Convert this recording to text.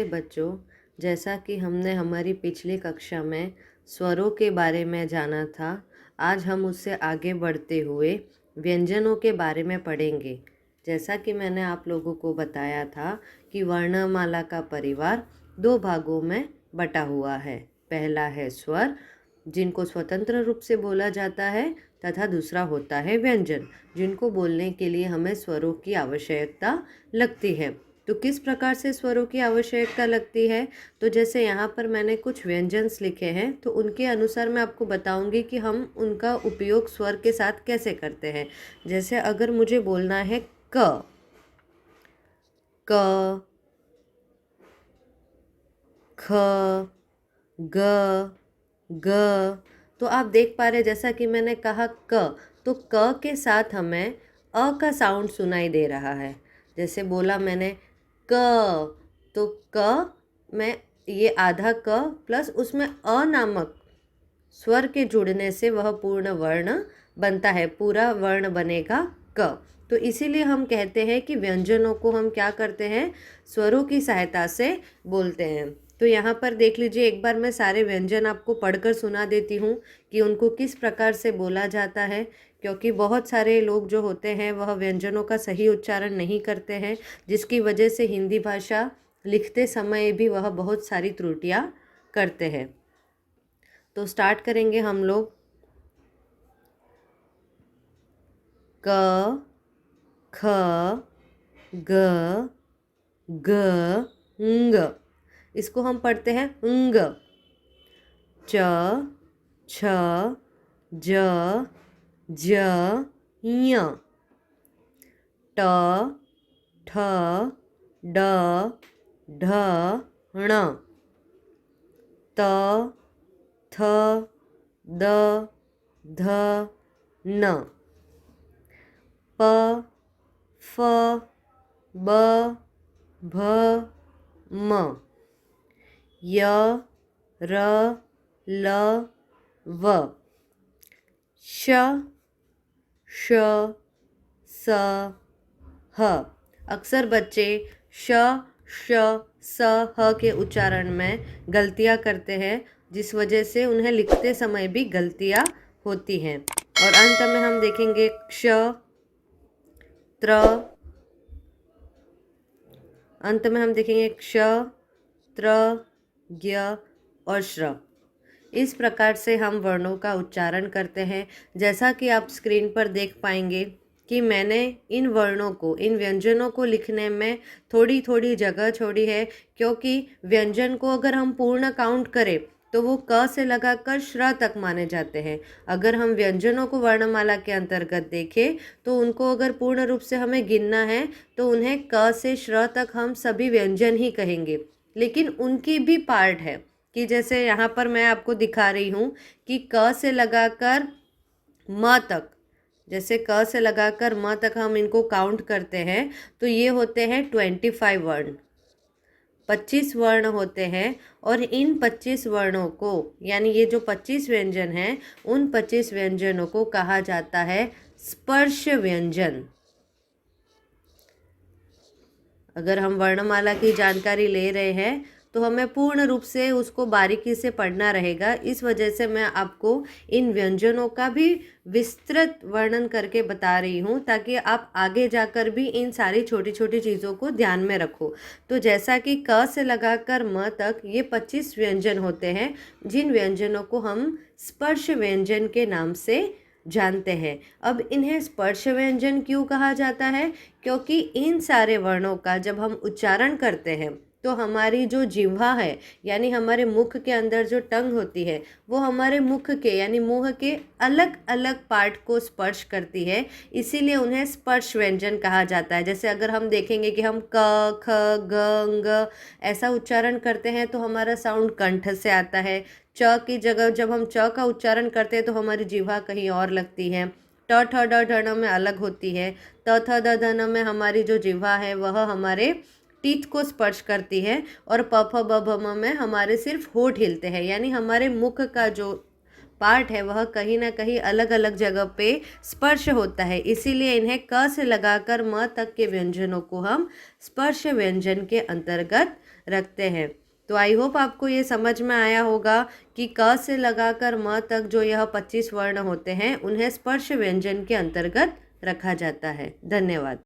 बच्चों, जैसा कि हमने हमारी पिछली कक्षा में स्वरों के बारे में जाना था, आज हम उससे आगे बढ़ते हुए व्यंजनों के बारे में पढ़ेंगे। जैसा कि मैंने आप लोगों को बताया था कि वर्णमाला का परिवार दो भागों में बटा हुआ है। पहला है स्वर, जिनको स्वतंत्र रूप से बोला जाता है, तथा दूसरा होता है व्यंजन, जिनको बोलने के लिए हमें स्वरों की आवश्यकता लगती है। तो किस प्रकार से स्वरों की आवश्यकता लगती है? तो जैसे यहाँ पर मैंने कुछ व्यंजन्स लिखे हैं, तो उनके अनुसार मैं आपको बताऊंगी कि हम उनका उपयोग स्वर के साथ कैसे करते हैं। जैसे अगर मुझे बोलना है क, क, ख, ग, ग, तो आप देख पा रहे जैसा कि मैंने कहा क, तो क के साथ हमें अ का साउंड सुनाई दे रहा है। जैसे बोला मैंने क, तो क में ये आधा क प्लस उसमें अ नामक स्वर के जुड़ने से वह पूर्ण वर्ण बनता है, पूरा वर्ण बनेगा क। तो इसीलिए हम कहते हैं कि व्यंजनों को हम क्या करते हैं, स्वरों की सहायता से बोलते हैं। तो यहाँ पर देख लीजिए, एक बार मैं सारे व्यंजन आपको पढ़कर सुना देती हूँ कि उनको किस प्रकार से बोला जाता है, क्योंकि बहुत सारे लोग जो होते हैं वह व्यंजनों का सही उच्चारण नहीं करते हैं, जिसकी वजह से हिंदी भाषा लिखते समय भी वह बहुत सारी त्रुटियाँ करते हैं। तो स्टार्ट करेंगे हम लोग। क, ख, ग, ग, ng। इसको हम पढ़ते हैं ng। च, छ, ज, ज, ञ। ट, ठ, ड, ढ, ण। त, थ, द, ध, न। प, फ, ब, भ, म। य, र, ल, व। श, श, स, ह। अक्सर बच्चे श, श, स, ह के उच्चारण में गलतियां करते हैं, जिस वजह से उन्हें लिखते समय भी गलतियां होती हैं। और अंत में हम देखेंगे क्ष, त्र, अंत में हम देखेंगे क्ष, त्र, ज्ञ और श्र। इस प्रकार से हम वर्णों का उच्चारण करते हैं। जैसा कि आप स्क्रीन पर देख पाएंगे कि मैंने इन वर्णों को, इन व्यंजनों को लिखने में थोड़ी थोड़ी जगह छोड़ी है, क्योंकि व्यंजन को अगर हम पूर्ण काउंट करें तो वो क से लगाकर श्र तक माने जाते हैं। अगर हम व्यंजनों को वर्णमाला के अंतर्गत देखें तो उनको अगर पूर्ण रूप से हमें गिनना है तो उन्हें क से श्र तक हम सभी व्यंजन ही कहेंगे। लेकिन उनकी भी पार्ट है कि जैसे यहाँ पर मैं आपको दिखा रही हूँ कि क से लगाकर म तक, जैसे क से लगाकर म तक हम इनको काउंट करते हैं तो ये होते हैं 25 वर्ण, 25 वर्ण होते हैं। और इन 25 वर्णों को, यानी ये जो 25 व्यंजन हैं, उन 25 व्यंजनों को कहा जाता है स्पर्श व्यंजन। अगर हम वर्णमाला की जानकारी ले रहे हैं तो हमें पूर्ण रूप से उसको बारीकी से पढ़ना रहेगा। इस वजह से मैं आपको इन व्यंजनों का भी विस्तृत वर्णन करके बता रही हूँ, ताकि आप आगे जाकर भी इन सारी छोटी छोटी चीज़ों को ध्यान में रखो। तो जैसा कि क से लगाकर म तक ये 25 व्यंजन होते हैं, जिन व्यंजनों को हम स्पर्श व्यंजन के नाम से जानते हैं। अब इन्हें स्पर्श व्यंजन क्यों कहा जाता है? क्योंकि इन सारे वर्णों का जब हम उच्चारण करते हैं तो हमारी जो जिह्वा है, यानी हमारे मुख के अंदर जो टंग होती है, वो हमारे मुख के यानी मुंह के अलग अलग पार्ट को स्पर्श करती है, इसीलिए उन्हें स्पर्श व्यंजन कहा जाता है। जैसे अगर हम देखेंगे कि हम क, ख, ग, ng ऐसा उच्चारण करते हैं तो हमारा साउंड कंठ से आता है। च की जगह जब हम च का उच्चारण करते हैं तो हमारी जिह्वा कहीं और लगती है। ट, ठ, ड, ढ, ण में अलग होती है। त, थ, द, ध, न में हमारी जो जिह्वा है वह हमारे टीथ को स्पर्श करती है। और प, फ, ब, भ, म में हमारे सिर्फ होठ हिलते हैं, यानी हमारे मुख का जो पार्ट है वह कहीं ना कहीं अलग अलग जगह पे स्पर्श होता है, इसीलिए इन्हें क से लगाकर म तक के व्यंजनों को हम स्पर्श व्यंजन के अंतर्गत रखते हैं। तो आई होप आपको ये समझ में आया होगा कि क से लगाकर म तक जो यह 25 वर्ण होते हैं उन्हें स्पर्श व्यंजन के अंतर्गत रखा जाता है। धन्यवाद।